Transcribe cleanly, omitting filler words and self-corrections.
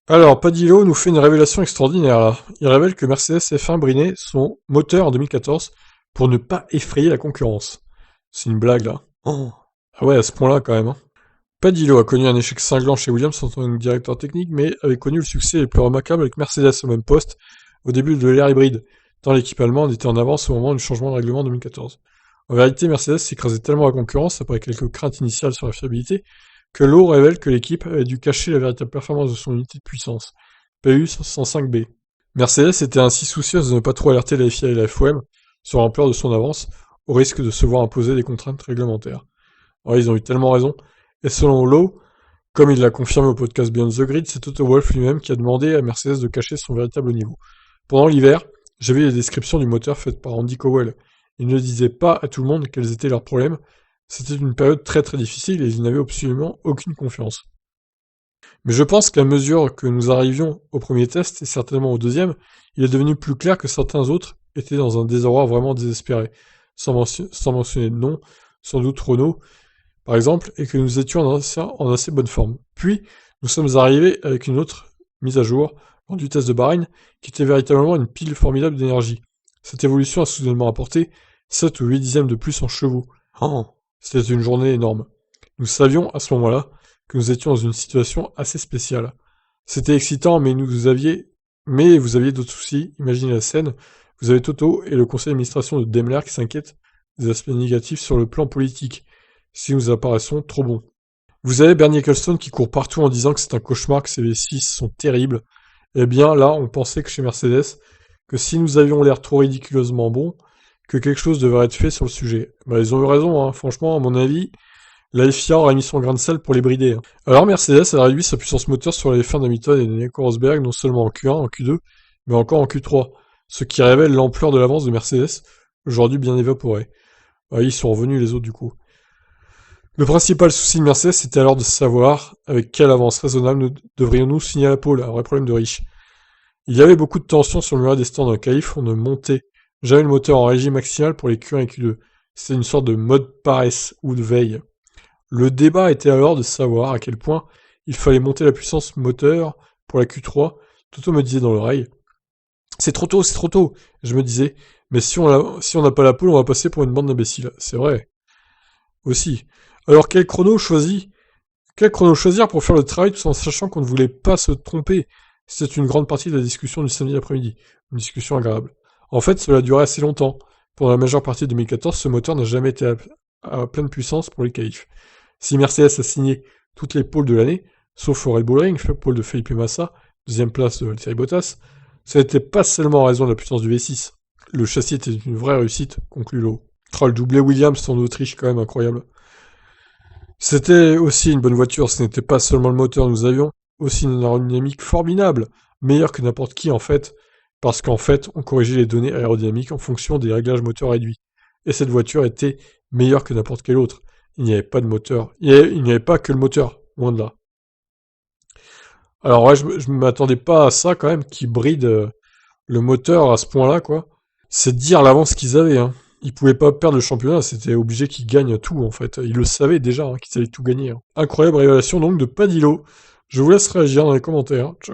Alors, Padillo nous fait une révélation extraordinaire là. Il révèle que Mercedes F1 brinait son moteur en 2014 pour ne pas effrayer la concurrence. C'est une blague là. Oh. Ah ouais, à ce point-là quand même. Hein. Padillo a connu un échec cinglant chez Williams en tant que directeur technique, mais avait connu le succès le plus remarquable avec Mercedes au même poste au début de l'ère hybride, tant l'équipe allemande était en avance au moment du changement de règlement en 2014. En vérité, Mercedes s'écrasait tellement la concurrence, après quelques craintes initiales sur la fiabilité, que l'eau révèle que l'équipe avait dû cacher la véritable performance de son unité de puissance, PU 105B. Mercedes était ainsi soucieuse de ne pas trop alerter la FIA et la FOM sur l'ampleur de son avance, au risque de se voir imposer des contraintes réglementaires. Alors, ils ont eu tellement raison, et selon Lowe, comme il l'a confirmé au podcast Beyond the Grid, c'est Toto Wolff lui-même qui a demandé à Mercedes de cacher son véritable niveau. Pendant l'hiver, j'ai vu les descriptions du moteur faites par Andy Cowell. Ils ne disaient pas à tout le monde quels étaient leurs problèmes. C'était une période très très difficile et ils n'avaient absolument aucune confiance. Mais je pense qu'à mesure que nous arrivions au premier test, et certainement au deuxième, il est devenu plus clair que certains autres étaient dans un désarroi vraiment désespéré. Sans mentionner de nom, sans doute Renault, par exemple, et que nous étions en assez bonne forme. Puis, nous sommes arrivés avec une autre mise à jour, lors du test de Bahreïn, qui était véritablement une pile formidable d'énergie. Cette évolution a soudainement apporté 7 ou 8 dixièmes de plus en chevaux. Oh, c'était une journée énorme. Nous savions, à ce moment-là, que nous étions dans une situation assez spéciale. C'était excitant, mais vous aviez d'autres soucis. Imaginez la scène. Vous avez Toto et le conseil d'administration de Daimler qui s'inquiètent des aspects négatifs sur le plan politique, si nous apparaissons trop bons. Vous avez Bernie Ecclestone qui court partout en disant que c'est un cauchemar, que ces V6 sont terribles. Eh bien, là, on pensait que chez Mercedes, que si nous avions l'air trop ridiculeusement bons, que quelque chose devrait être fait sur le sujet. Bah, ils ont eu raison, hein. Franchement, à mon avis, la FIA aurait mis son grain de sel pour les brider. Hein. Alors Mercedes a réduit sa puissance moteur sur les F1 d'Hamilton et de Nico Rosberg non seulement en Q1, en Q2, mais encore en Q3, ce qui révèle l'ampleur de l'avance de Mercedes, aujourd'hui bien évaporée. Ah, ils sont revenus les autres du coup. Le principal souci de Mercedes était alors de savoir avec quelle avance raisonnable devrions-nous signer à la pole, un vrai problème de riche. Il y avait beaucoup de tension sur le mur des stands en qualif, on ne montait jamais le moteur en régie maximale pour les Q1 et Q2. C'était une sorte de mode paresse ou de veille. Le débat était alors de savoir à quel point il fallait monter la puissance moteur pour la Q3. Toto me disait dans l'oreille, c'est trop tôt, c'est trop tôt. Je me disais, mais si on n'a pas la pole, on va passer pour une bande d'imbéciles. C'est vrai. Aussi. Alors quel chrono choisir pour faire le travail tout en sachant qu'on ne voulait pas se tromper? C'était une grande partie de la discussion du samedi après-midi. Une discussion agréable. En fait, cela a duré assez longtemps. Pendant la majeure partie de 2014, ce moteur n'a jamais été à pleine puissance pour les qualifs. Si Mercedes a signé toutes les pôles de l'année, sauf le Red Bull Ring, pôle de Felipe Massa, deuxième place de Valtteri Bottas, ça n'était pas seulement en raison de la puissance du V6. Le châssis était une vraie réussite, conclut Lowe. Oh, le doublé Williams en Autriche, quand même incroyable. C'était aussi une bonne voiture, ce n'était pas seulement le moteur, nous avions aussi une aérodynamique formidable, meilleure que n'importe qui en fait, parce qu'en fait, on corrigeait les données aérodynamiques en fonction des réglages moteurs réduits. Et cette voiture était meilleure que n'importe quelle autre. Il n'y avait pas de moteur. Il n'y avait pas que le moteur, loin de là. Alors ouais, je m'attendais pas à ça quand même, qui bride le moteur à ce point-là, quoi. C'est dire l'avance qu'ils avaient, hein. Ils pouvaient pas perdre le championnat, c'était obligé qu'ils gagnent tout, en fait. Ils le savaient déjà, hein, qu'ils allaient tout gagner. Hein. Incroyable révélation donc de Padillo. Je vous laisse réagir dans les commentaires. Ciao.